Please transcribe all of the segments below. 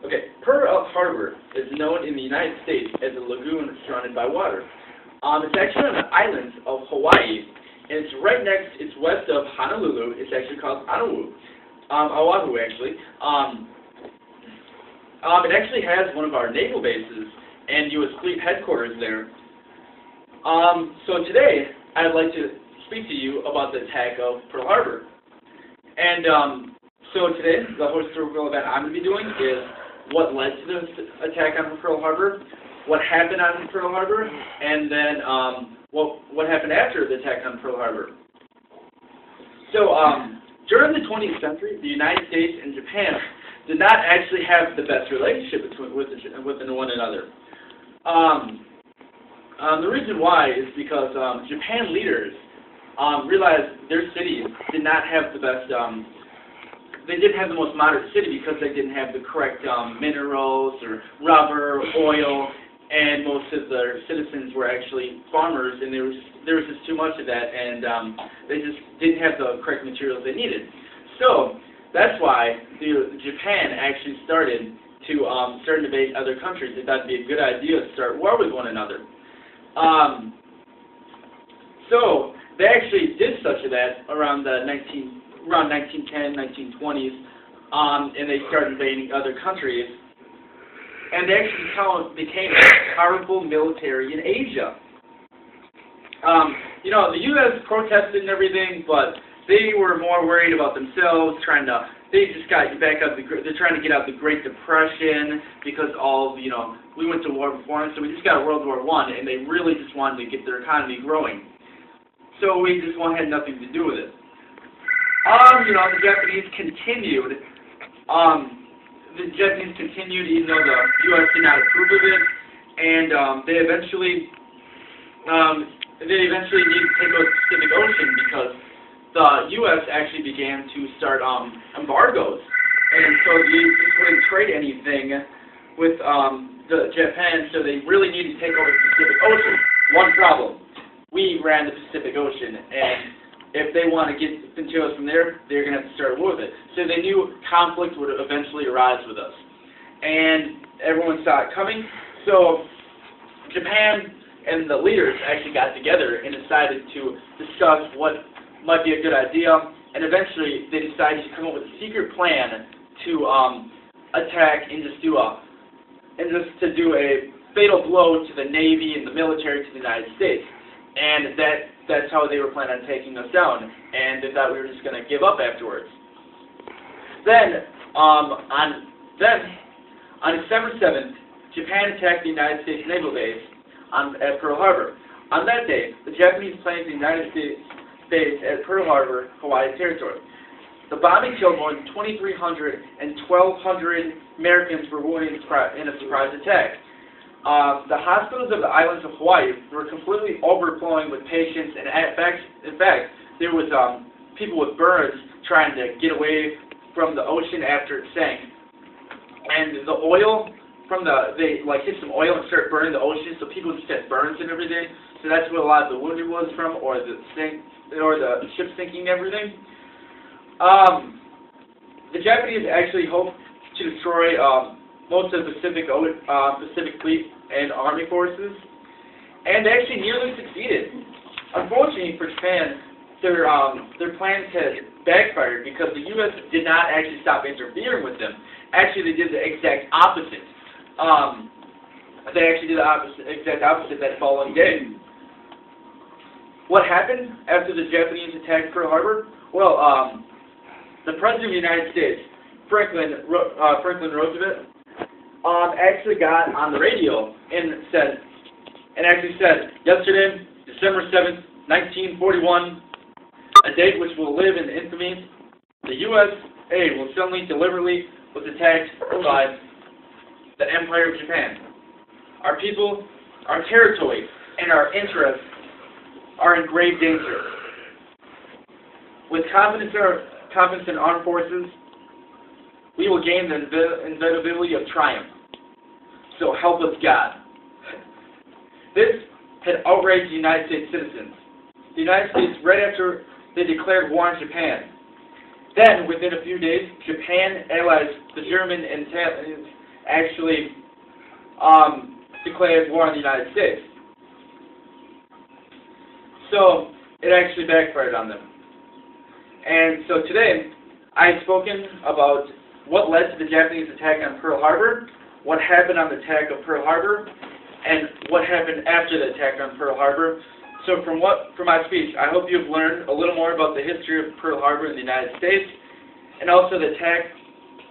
Okay, Pearl Harbor is known in the United States as a lagoon surrounded by water. It's actually on the islands of Hawaii, and it's west of Honolulu. It's actually called Oahu, actually. It actually has one of our naval bases and U.S. Fleet headquarters there. So today, I'd like to speak to you about the attack of Pearl Harbor. And so today, the historical event I'm going to be doing is what led to the attack on Pearl Harbor, what happened on Pearl Harbor, and then what happened after the attack on Pearl Harbor. So during the 20th century, the United States and Japan did not actually have the best relationship with one another. The reason why is because Japan leaders realized their city did not have the best. They didn't have the most modern city because they didn't have the correct minerals or rubber, oil, and most of their citizens were actually farmers, and there was just too much of that, and they just didn't have the correct materials they needed. So that's why Japan actually started to invade other countries. They thought it'd be a good idea to start war with one another. So they actually did such of that around 1910, 1920s, and they started invading other countries, and they actually became a powerful military in Asia. The U.S. protested and everything, but they were more worried about themselves, they just got back up. They're trying to get out the Great Depression because we went to war before, so we just got World War I, and they really just wanted to get their economy growing. So we just had nothing to do with it. The Japanese continued. Even though the U.S. did not approve of it, and they eventually needed to take over the Pacific Ocean because the U.S. actually began to start embargoes, and so they just wouldn't trade anything with the Japan. So they really needed to take over the Pacific Ocean. One problem: we ran the Pacific Ocean, and if they want to get materials from there, they're going to have to start a war with it. So they knew conflict would eventually arise with us. And everyone saw it coming. So Japan and the leaders actually got together and decided to discuss what might be a good idea. And eventually they decided to come up with a secret plan to attack and just do a fatal blow to the Navy and the military to the United States. And that's how they were planning on taking us down, and they thought we were just going to give up afterwards. Then, on December 7th, Japan attacked the United States naval base at Pearl Harbor. On that day, the Japanese planned the United States base at Pearl Harbor, Hawaii territory. The bombing killed more than 2,300 and 1,200 Americans were wounded in a surprise attack. The hospitals of the islands of Hawaii were completely overflowing with patients, and in fact, there was people with burns trying to get away from the ocean after it sank. And the oil they hit some oil and started burning the ocean, so people just had burns and everything. So that's where a lot of the wounded was from, or the ship sinking and everything. The Japanese actually hoped to destroy most of the Pacific Fleet and Army forces, and they actually nearly succeeded. Unfortunately for Japan, their plans had backfired because the U.S. did not actually stop interfering with them. Actually, they did the exact opposite. They actually did the exact opposite that following day. What happened after the Japanese attacked Pearl Harbor? Well, the President of the United States, Franklin Roosevelt, actually got on the radio and said, yesterday, December 7th, 1941, a date which will live in infamy, the USA will suddenly, deliberately, was attacked by the Empire of Japan. Our people, our territory, and our interests are in grave danger. With confidence in armed forces, we will gain the inevitability of triumph. So help us God. This had outraged the United States citizens. The United States, right after they declared war on Japan. Then, within a few days, Japan allies the German and actually declared war on the United States. So it actually backfired on them. And so today, I've spoken about what led to the Japanese attack on Pearl Harbor, what happened on the attack of Pearl Harbor, and what happened after the attack on Pearl Harbor. So from my speech, I hope you've learned a little more about the history of Pearl Harbor in the United States, and also the attack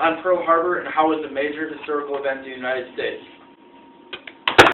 on Pearl Harbor and how it was a major historical event in the United States.